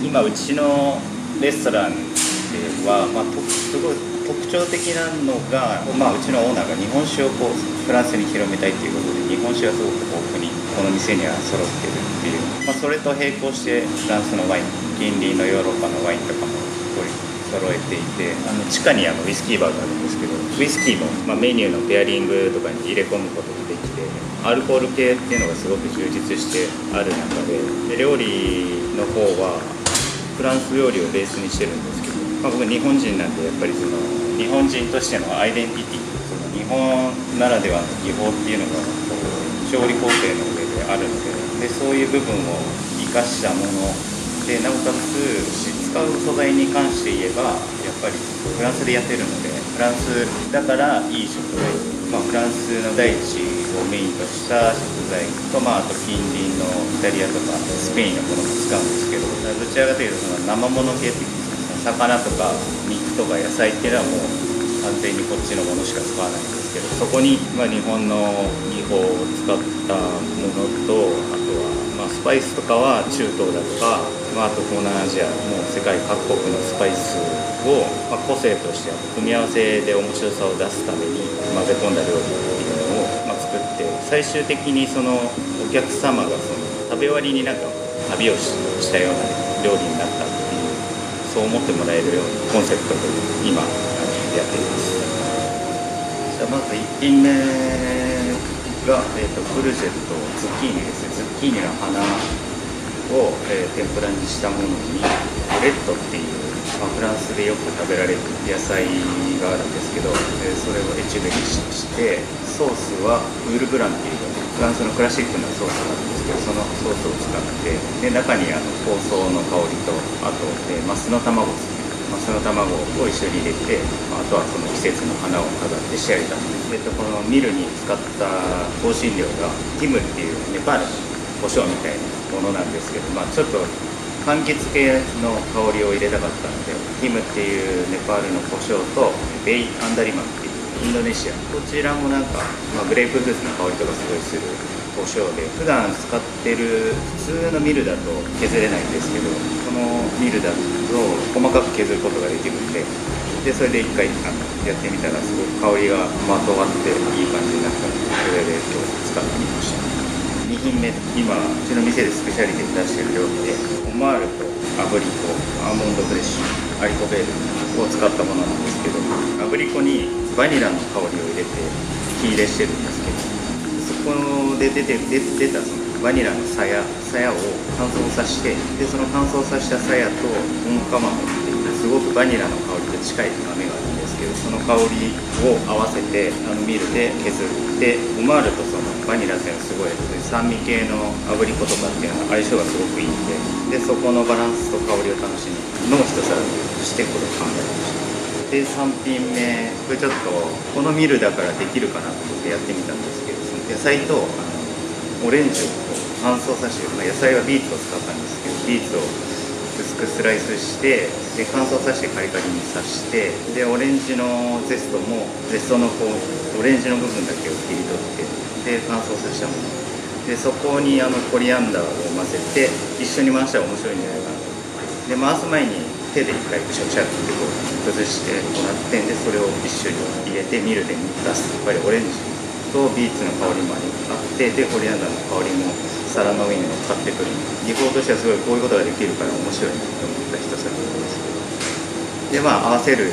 今うちのレストランでは、すごい特徴的なのが、うちのオーナーが日本酒をフランスに広めたいということで、日本酒がすごく豊富にこの店には揃ってるっていう、それと並行してフランスのワイン、近隣のヨーロッパのワインとかも揃えていて、地下にウイスキーバーがあるんですけど、ウイスキーも、メニューのペアリングとかに入れ込むことができて、アルコール系っていうのがすごく充実してある中で、料理の方はフランス料理をベースにしてるんですけど、僕日本人なんで、やっぱりその日本人としてのアイデンティティ、その日本ならではの技法っていうのが調理工程の上であるので、そういう部分を生かしたもので、なおかつ使う素材に関して言えば、やっぱりフランスでやってるので、フランスだからいい食材、フランスの大地をメインとした食材と、あと近隣のイタリアとかスペインのものも使うんですけど、どちらかというとその生もの系っていうか、魚とか肉とか野菜っていうのはもう完全にこっちのものしか使わないんですけど、そこに日本の技法を使ったものと、あとはスパイスとかは中東だとか、あと東南アジア、もう世界各国のスパイスを、個性として組み合わせで面白さを出すために混ぜ込んだ料理っていうのを、作って、最終的にそのお客様がその食べ終わりに旅をしたような料理になったっていう、そう思ってもらえるようなコンセプトで今やっています。じゃあまず1品目が、ブルジェットズッキーニですね。ズッキーニの花を、天ぷらにしたものにブレッドっていう、フランスでよく食べられる野菜があるんですけど、それをエチュベリして、ソースはウールブランっていうフランスのクラシックなソースがあるんですけど、そのソースを使って、で中に香草の香りと、あと、マスの卵ですね。マスの卵を一緒に入れて、あとはその季節の花を飾って仕上げたんです。このミルに使った香辛料がティムっていうネパールの胡椒みたいなものなんですけど、ちょっと柑橘系の香りを入れたかったので、ティムっていうネパールの胡椒とベイ・アンダリマンっていうインドネシア、こちらもグレープフルーツの香りとかすごいする胡椒で、普段使ってる普通のミルだと削れないんですけど、このミルだと細かく削ることができるんで、それで一回やってみたらすごく香りがまとわっていい感じになったので、それで今日使ってみました。2品目、今うちの店でスペシャリティ出してる料理で、オマールとアブリコ、アーモンドフレッシュ、アリコベールを使ったものなんですけど、アブリコにバニラの香りを入れて火入れしてるんですけど、そこで出たそのバニラの鞘を乾燥させて、その乾燥させた鞘と温カマモっていうすごくバニラの香りと近い豆があるんですけど、その香りを合わせてミルで削って、オマールとそのバニラっていうのはすごい酸味系のアブリコとかっていうのは相性がすごくいいんで、そこのバランスと香りを楽しみの一皿としてこれを考えました。で3品目、これちょっとこのミルだからできるかなと思ってやってみたんですけど、その野菜とオレンジを乾燥させて、野菜はビーツを使ったんですけど、ビーツを薄くスライスして、乾燥させてカリカリにさして、オレンジのゼストもゼストのオレンジの部分だけを切り取って、乾燥させたもので、そこにコリアンダーを混ぜて一緒に回したら面白いんじゃないかなと。で回す前に手で一回くしゃくしゃって崩してもらって、それを一緒に入れてミルで出す。やっぱりオレンジとビーツの香りもあって、コリアンダーの香りも皿の上に乗っかってくる。技法としてはすごいこういうことができるから面白いなと思った一皿なんですけど、合わせる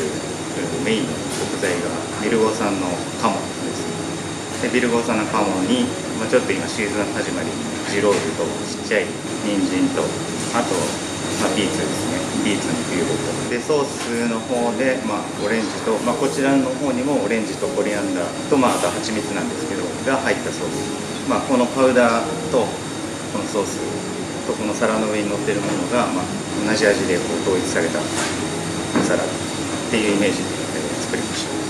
メインの食材がビルゴー産のカモですね。ビルゴー産のカモに、ちょっと今シーズン始まり、ジロールとちっちゃい人参と、あと、ビーツですね。ビーツのピューレと。で、ソースの方で、オレンジと、こちらの方にもオレンジとコリアンダーと、あと蜂蜜なんですけど、が入ったソース。このパウダーと、このソースと、この皿の上に乗ってるものが、同じ味で統一されたサラダっていうイメージで作りました。